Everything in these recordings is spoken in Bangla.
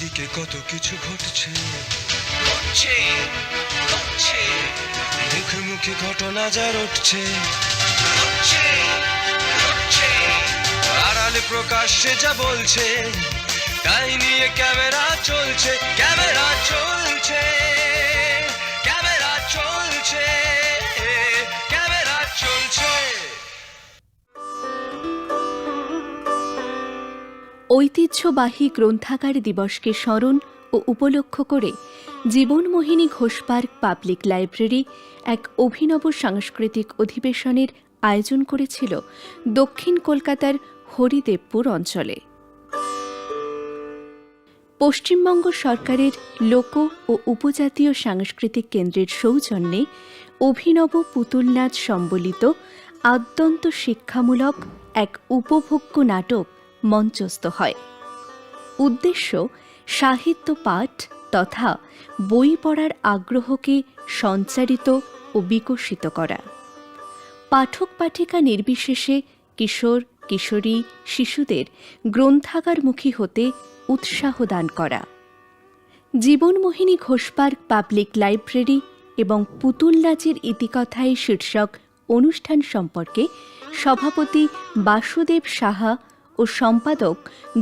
চারিদিকে কত কিছু ঘটছে, মুখে মুখে ঘটনা যা রটছে, আড়ালে প্রকাশ্যে যা বলছে, তাই নিয়ে ক্যামেরা চলছে, ক্যামেরা চলছে, ক্যামেরা চলছে, ক্যামেরা চলছে। ঐতিহ্যবাহী গ্রন্থাগার দিবসকে স্মরণ ও উপলক্ষ করে জীবনমোহিনী ঘোষ পার্ক পাবলিক লাইব্রেরি এক অভিনব সাংস্কৃতিক অধিবেশনের আয়োজন করেছিল দক্ষিণ কলকাতার হরিদেবপুর অঞ্চলে। পশ্চিমবঙ্গ সরকারের লোক ও উপজাতীয় সাংস্কৃতিক কেন্দ্রের সৌজন্যে অভিনব পুতুল নাচ সম্বলিত আদ্যন্ত শিক্ষামূলক এক উপভোগ্য নাটক মঞ্চস্থ হয়। উদ্দেশ্য সাহিত্য পাঠ তথা বই পড়ার আগ্রহকে সঞ্চারিত ও বিকশিত করা, পাঠক পাঠিকা নির্বিশেষে কিশোর কিশোরী শিশুদের গ্রন্থাগারমুখী হতে উৎসাহ দান করা। জীবনমোহিনী ঘোষ পার্ক পাবলিক লাইব্রেরি এবং পুতুল নাচের ইতিকথায় শীর্ষক অনুষ্ঠান সম্পর্কে সভাপতি বাসুদেব সাহা ও সম্পাদক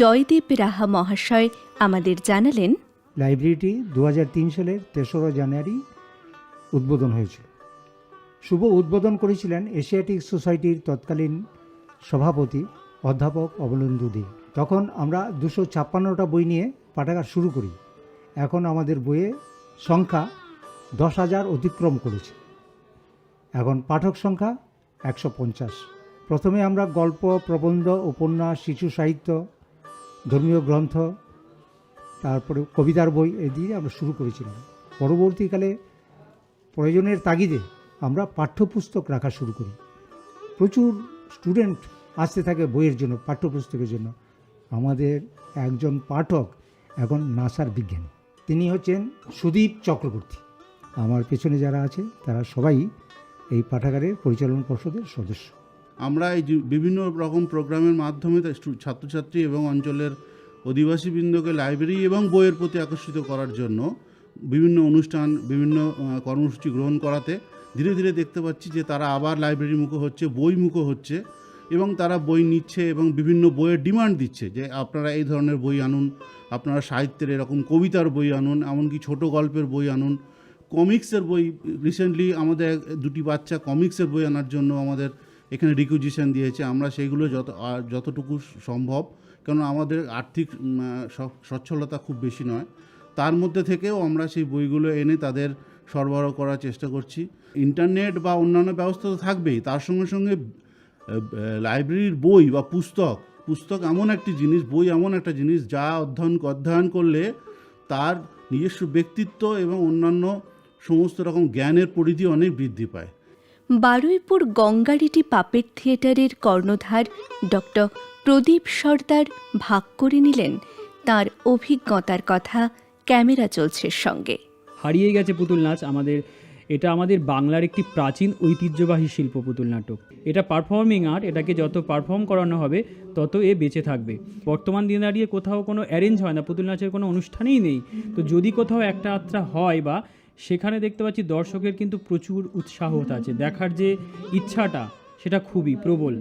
জয়দেব রাহা মহাশয় আমাদের জানালেন, লাইব্রেরিটি 2003 সালের 3রা জানুয়ারি উদ্বোধন হয়েছিল। শুভ উদ্বোধন করেছিলেন এশিয়াটিক সোসাইটির তৎকালীন সভাপতি অধ্যাপক অবলেন্দু দে। তখন আমরা 256টা বই নিয়ে পাঠাগার শুরু করি। এখন আমাদের বইয়ের সংখ্যা 10,000 অতিক্রম করেছে। এখন পাঠক সংখ্যা 150। প্রথমে আমরা গল্প, প্রবন্ধ, উপন্যাস, শিশু সাহিত্য, ধর্মীয় গ্রন্থ, তারপরে কবিতার বই এই দিয়ে আমরা শুরু করেছিলাম। পরবর্তীকালে প্রয়োজনের তাগিদে আমরা পাঠ্যপুস্তক রাখা শুরু করি। প্রচুর স্টুডেন্ট আসতে থাকে বইয়ের জন্য, পাঠ্যপুস্তকের জন্য। আমাদের একজন পাঠক এখন নাসার বিজ্ঞানী, তিনি হচ্ছেন সুদীপ চক্রবর্তী। আমার পেছনে যারা আছে তারা সবাই এই পাঠাগারের পরিচালনা পর্ষদের সদস্য। আমরা এই বিভিন্ন রকম প্রোগ্রামের মাধ্যমে ছাত্রছাত্রী এবং অঞ্চলের অধিবাসীবৃন্দকে লাইব্রেরি এবং বইয়ের প্রতি আকর্ষিত করার জন্য বিভিন্ন অনুষ্ঠান, বিভিন্ন কর্মসূচি গ্রহণ করাতে ধীরে ধীরে দেখতে পাচ্ছি যে তারা আবার লাইব্রেরি মুখো হচ্ছে, বই মুখো হচ্ছে এবং তারা বই নিচ্ছে এবং বিভিন্ন বইয়ের ডিমান্ড দিচ্ছে যে আপনারা এই ধরনের বই আনুন, আপনারা সাহিত্যের এরকম কবিতার বই আনুন, এমনকি ছোট গল্পের বই আনুন, কমিক্সের বই। রিসেন্টলি আমাদের 2টি বাচ্চা কমিক্সের বই আনার জন্য আমাদের এখানে রিকুইজিশন দিয়েছে। আমরা সেইগুলো যতটুকু সম্ভব, কারণ আমাদের আর্থিক সচ্ছলতা খুব বেশি নয়, তার মধ্যে থেকেও আমরা সেই বইগুলো এনে তাদের সরবরাহ করার চেষ্টা করছি। ইন্টারনেট বা অন্যান্য ব্যবস্থা তো থাকবেই, তার সঙ্গে সঙ্গে লাইব্রেরির বই বা পুস্তক এমন একটি জিনিস, বই এমন একটা জিনিস যা অধ্যয়ন করলে তার নিজস্ব ব্যক্তিত্ব এবং অন্যান্য সমস্ত রকম জ্ঞানের পরিধি অনেক বৃদ্ধি পায়। বারুইপুর গঙ্গারিটি পাপেট থিয়েটারের কর্ণধার ডক্টর প্রদীপ সর্দার ভাগ করে নিলেন তার অভিজ্ঞতার কথা ক্যামেরা চলছের সঙ্গে। হারিয়ে গেছে পুতুল নাচ। এটা আমাদের বাংলার একটি প্রাচীন ঐতিহ্যবাহী শিল্প পুতুল নাটক। এটা পারফর্মিং আর্ট, এটাকে যত পারফর্ম করানো হবে তত এ বেঁচে থাকবে। বর্তমান দিনে দাঁড়িয়ে কোথাও কোনো অ্যারেঞ্জ হয় না, পুতুল নাচের কোনো অনুষ্ঠানই নেই। তো যদি কোথাও একটা আত্রা হয় বা সেখানে দেখতে পাচ্ছি দর্শকের কিন্তু প্রচুর উৎসাহ আছে, দেখার যে ইচ্ছাটা সেটা খুবই প্রবল।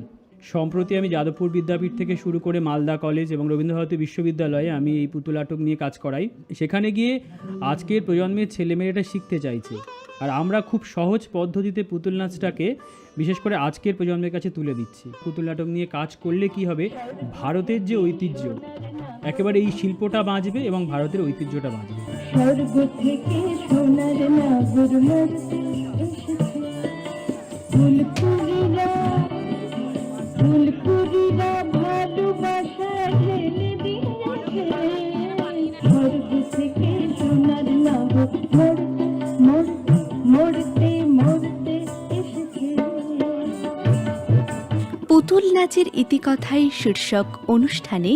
সম্প্রতি আমি যাদবপুর বিদ্যাপীঠ থেকে শুরু করে মালদা কলেজ এবং রবীন্দ্রভারতী বিশ্ববিদ্যালয়ে আমি এই পুতুল নাটক নিয়ে কাজ করাই। সেখানে গিয়ে আজকের প্রজন্মের ছেলেমেয়েরা শিখতে চাইছে, আর আমরা খুব সহজ পদ্ধতিতে পুতুল নাচটাকে বিশেষ করে আজকের প্রজন্মের কাছে তুলে দিচ্ছি। পুতুল নাটক নিয়ে কাজ করলে কি হবে, ভারতের যে ঐতিহ্য একেবারে এই শিল্পটা বাঁচবে এবং ভারতের ঐতিহ্যটা বাঁচবে। পুতুল নাচের ইতিকথায় শীর্ষক অনুষ্ঠানে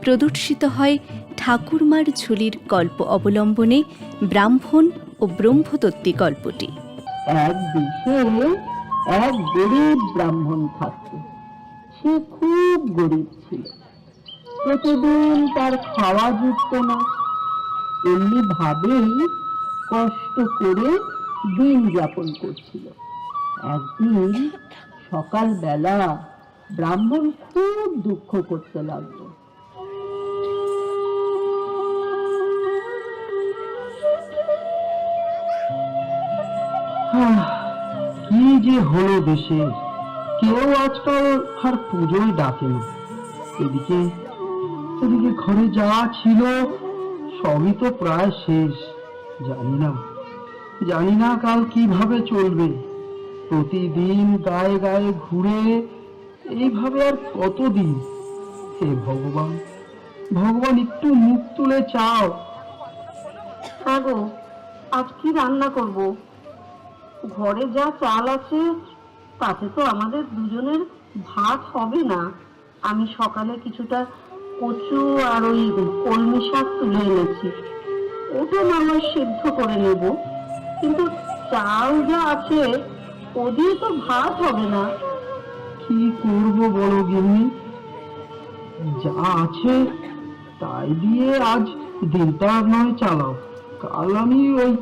প্রদর্শিত হয় ঠাকুরমার ঝুলির গল্প অবলম্বনে ব্রাহ্মণ ও ব্রহ্মদত্তী গল্পটি। এক দেশে এক গরিব ব্রাহ্মণ থাকত। সে খুব গরিব ছিল, প্রতিদিন তার খাওয়া জুটত না, এমনি ভাবেই কষ্ট করে দিন যাপন করছিল। একদিন সকালবেলা ব্রাহ্মণ খুব দুঃখ করতে লাগলো। কি যে হলো দেশে, কেউ আজকাল আর পুজোয় ডাকে না। এদিকে এদিকে ঘরে যা ছিল সবই তো প্রায় শেষ। জানি না কাল কিভাবে চলবে। প্রতিদিন গায়ে গায়ে ঘুরে এইভাবে আর কতদিন? হে ভগবান, ভগবান একটু মুখ তুলে চাও। হ্যাঁ গো, আজ কি রান্না করব? ঘরে যা চাল আছে তাতে তো আমাদের দুজনের ভাত হবে না। আমি সকালে কিছুটা কচু আর ওই কলমি শাক তুলে এনেছি, ওটা আমরা সিদ্ধ করে নেব। কিন্তু চাল যা আছে ও দিয়ে তো ভাত হবে না। কি করব বলো গিন্নি? যা আছে তাই দিয়ে আজ দিনটা নয় চালাও। কাল আমি ওই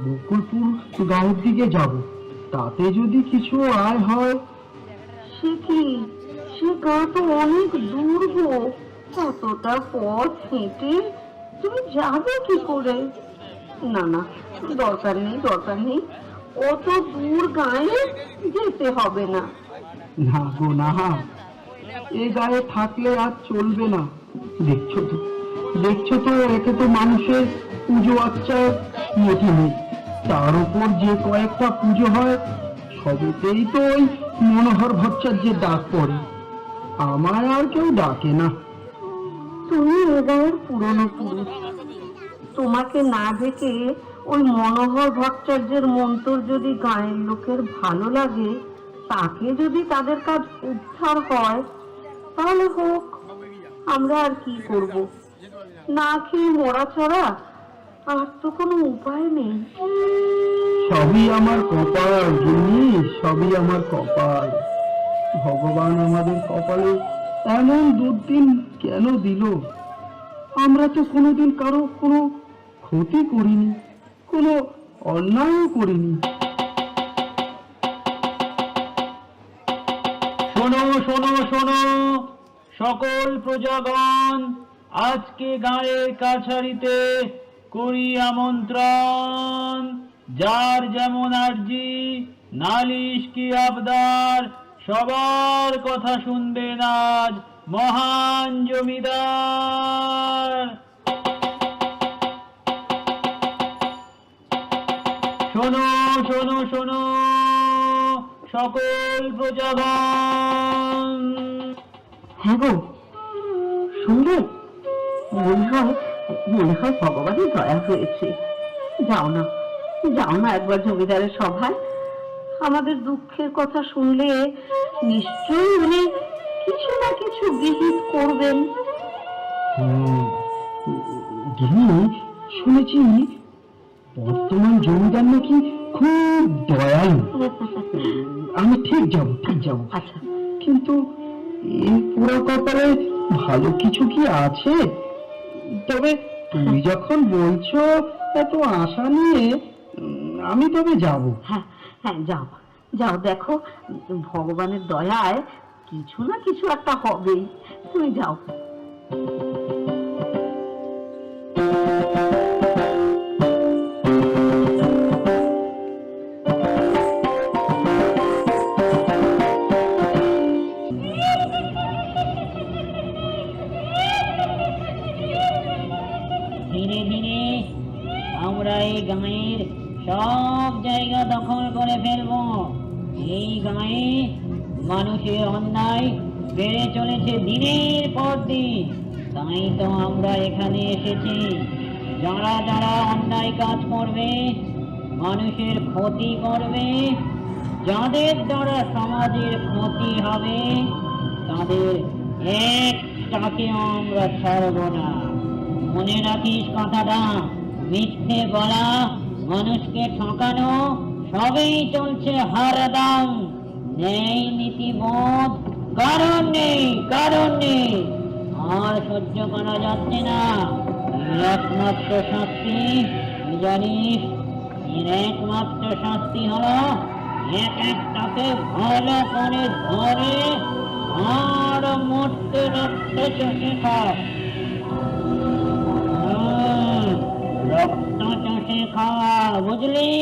বকুলপুর গাঁয়ের দিকে যাব, তাতে যদি কিছু আয় হয়। সে কি, সে গা তো অনেক দূর গো। কতটা পথ হেঁটে তুমি যাবে কি করে? না না, দরকার নেই, অত দূর গায়ে যেতে হবে না। না গো না, এ গায়ে থাকলে আর চলবে না। দেখছো তো একে তো মানুষের পুজো আচ্ছা মতি নেই। তার উপর যে কয়েকটা পুজো হয় সবেতেই তো ওই মনোহর ভট্টাচার্যের ডাক পড়ে, আমার আর কেউ ডাকে না। তুমি এ গায়ের পুরনো পুরুষ, তোমাকে না দেখে ওই মনোহর ভট্টাচার্যের মন্ত্র যদি গায়ের লোকের ভালো লাগে, তাকে যদি তাদের কাজ উদ্ধার হয়, তাহলে হোক। আমরা আর কি করব? না খেয়ে মরা ছাড়া আর তো কোনো উপায় নেই। সবই আমার কপাল গিন্নি, সবই আমার কপাল। ভগবান আমাদের কপালে এমন দুর্দিন কেন দিল? আমরা তো কোনোদিন কারো কোনো ক্ষতি করিনি, কোনো অন্যায়ও করিনি। শোনো শোনো শোনো সকল প্রজাগণ, আজকে গাঁয়ের কাছারিতে করি আমন্ত্রণ। যার যেমন আর্জি, নালিশ কি আবদার, সবার কথা শুনবেন আজ মহান জমিদার। শোনো শোনো শোনো সকল প্রজাগণ। হ্যাঁ গো, শুনলে? মনে হয় ভগবানের দয়া হয়েছে। যাও না একবার জমিদারের সভায়। আমাদের দুঃখের কথা শুনলে নিশ্চয়ই উনি কিছু না কিছু বিহিত করবেন। গিন্নি, শুনেছি বর্তমান জমিদার নাকি খুব দয়ালু। আমি ঠিক যাব। আচ্ছা, কিন্তু এই পুরো কপালে ভালো কিছু কি আছে? তবে তুমি যখন বলছো এত আশা নিয়ে, আমি তবে যাব। হ্যাঁ যাও, দেখো ভগবানের দয়ায় কিছু না কিছু একটা হবেই। তুমি যাও। ধীরে ধীরে আমরা এই গাঁয়ের সব জায়গা দখল করে ফেলব। এই গাঁয়ে মানুষের অন্যায় বেড়ে চলেছে দিনের পর দিন, তাই তো আমরা এখানে এসেছি। যারা যারা অন্যায় কাজ করবে, মানুষের ক্ষতি করবে, যাদের দ্বারা সমাজের ক্ষতি হবে, তাদের একটাকেও আমরা ছাড়ব না। মনে রাখিস কথাটা। মিথ্যে বলা, মানুষকে ঠকানো সবই চলছে হারদাম। নেই নীতিবোধ, কারণ নেই। আর সহ্য করা যাচ্ছে না। একমাত্র শাস্তি কি জানিস? এর একমাত্র শাস্তি হলো এক একটাকে ভালো করে ধরে আর মোটকে রক্ত চষে খা। রক্ত চষে খাওয়া, বুঝলি?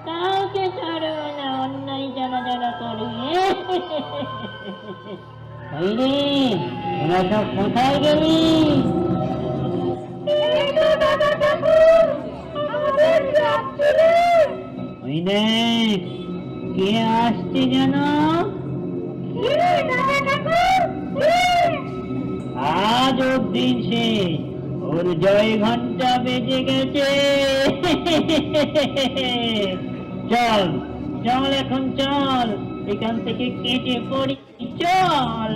কাউকে ছাড়বে না, অন্যায় যারা যারা করে। তোরা সব কোথায় গেলি? ওই দেখ কে আসছে যেন। আজ ওর দিন শেষ, ওর জয় ঘন্টা বেজে গেছে। চল চল, এখন চল, এখান থেকে কেটে পড়ি, চল।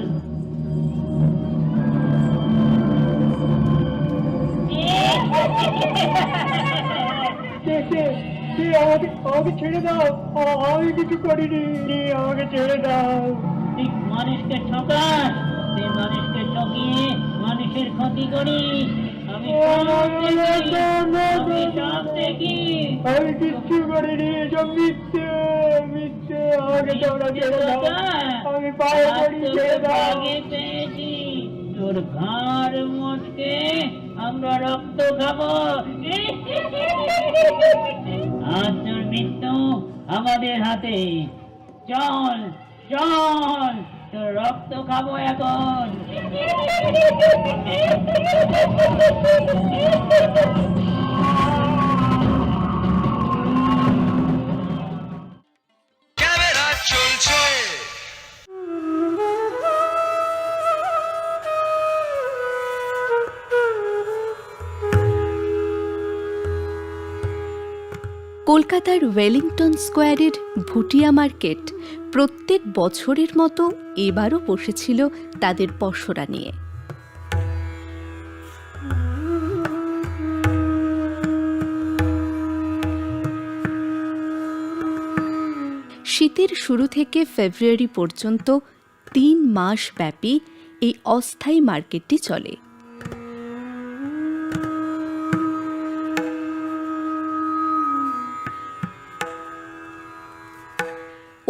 আমাকে ছেড়ে দাও, আমি কিছু করিনি, আমাকে ছেড়ে দাও। তুই মানুষকে ঠকাস, তুই মানুষকে ঠকিয়ে মানুষের ক্ষতি করিস। আমি সব দেখি। আমি কিচ্ছু করিনি, সব মিথ্যে মিথ্যে, আমাকে তোমরা ছেড়ে দাও, আমি পায়ে পড়ি, ছেড়ে দাও। আগে পেয়েছি তোর ঘাড় মোটকে আমরা রক্ত খাবো। আজ তোর মৃত্যু আমাদের হাতে। চল চল, তোর রক্ত খাবো এখন। ক্যামেরা চলছে। কলকাতার ওয়েলিংটন স্কোয়ারের ভুটিয়া মার্কেট প্রত্যেক বছরের মতো এবারও বসেছিল তাদের পসরা নিয়ে। শীতের শুরু থেকে ফেব্রুয়ারি পর্যন্ত 3 মাস ব্যাপী এই অস্থায়ী মার্কেটটি চলে।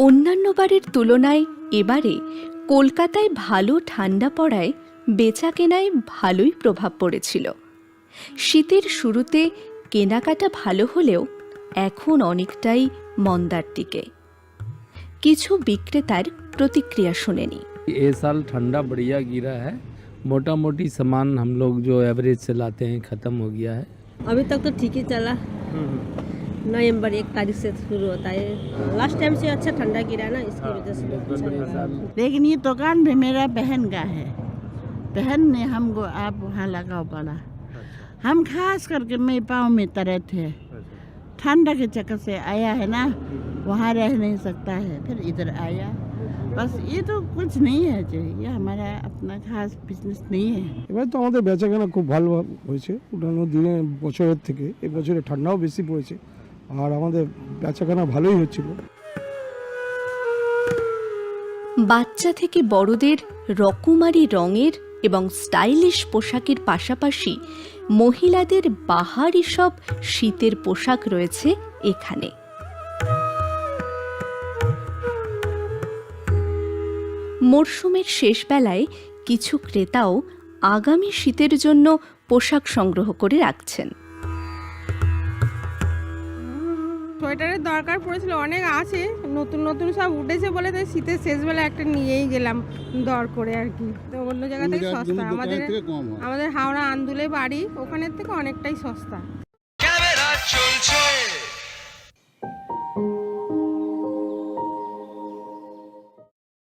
অন্যান্য বারের তুলনায় এবারে কলকাতায় ভালো ঠান্ডা পড়ায় বেচাকেনায় ভালোই প্রভাব পড়েছিল। শীতের শুরুতে কেনাকাটা ভালো হলেও এখন অনেকটাই মন্দার দিকে। কিছু বিক্রেতার প্রতিক্রিয়া শুনেনি। ये साल ठंडा बढ़िया गिरा है, मोटा मोटी सामान हम लोग जो एवरेज से लाते हैं ख़त्म हो गया है। अभी तक तो ठीक ही चला। नवंबर 1 तारीख से शुरू होता है। लास्ट टाइम से अच्छा ठंडा गिरा ना, इसकी वजह से अच्छा। लेकिन ये दुकान भी मेरा बहन का है, बहन ने हमको आप वहाँ लगाओ पड़ा। हम खास करके मेरे पाँव में तरह थे, ठंडा के चक्कर से आया है ना, वहाँ रह नहीं सकता है, फिर इधर आया। बस ये तो कुछ नहीं है, जो ये हमारा अपना खास बिजनेस नहीं है। এবার তো আমাদের বেচাকেনা খুব ভালো হয়েছে অন্যান্য দিনে বছরের থেকে। এই বছরে ঠান্ডাও বেশি পড়েছে আর আমাদের বেচাকেনা ভালোই হচ্ছিল। বাচ্চা থেকে বড়দের রকমারি রঙের এবং স্টাইলিশ পোশাকের পাশাপাশি মহিলাদের বাহারি সব শীতের পোশাক রয়েছে এখানে। মরশুমের শেষ বেলায় কিছু ক্রেতাও আগামী শীতের জন্য পোশাক সংগ্রহ করে রাখছেন। সোয়েটারের দরকার পড়েছিল, অনেক আছে, নতুন নতুন সব উঠেছে বলে তাই শীতের শেষবেলা একটা নিয়েই গেলাম দর করে আর কি। তো অন্য জায়গা থেকে সস্তা, আমাদের হাওড়া আন্দুলে বাড়ি, ওখানের থেকে অনেকটাই সস্তা। ক্যামেরা চলছে।